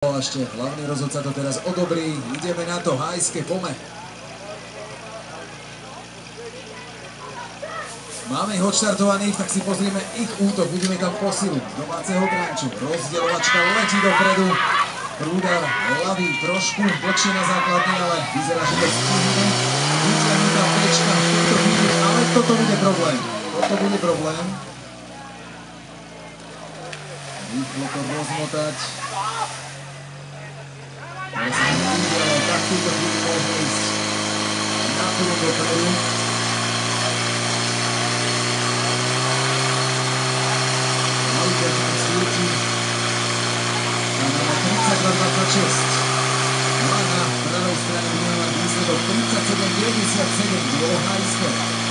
Ešte hlavný rozhodca to teraz odobrí, ideme na to, Hajské, pome. Máme ich odštartovaných, tak si pozrieme ich útok, budeme tam posilu z domáceho branču. Rozdeľovačka letí dopredu, prúdar ľavý trošku dlhšie na základne, ale vyzerá, že to stihne. Vyťahnutá pečka v tejto chvíli, ale toto bude problém. Toto bude problém. Rýchlo to rozmotať. Ale sa to udialo, tak túto chvíli môžeme ísť na prvom dopredu. Malikerčík svieti. A máme 32-26. No a na pravej strane budeme mať výsledok 37-97 do Hajského.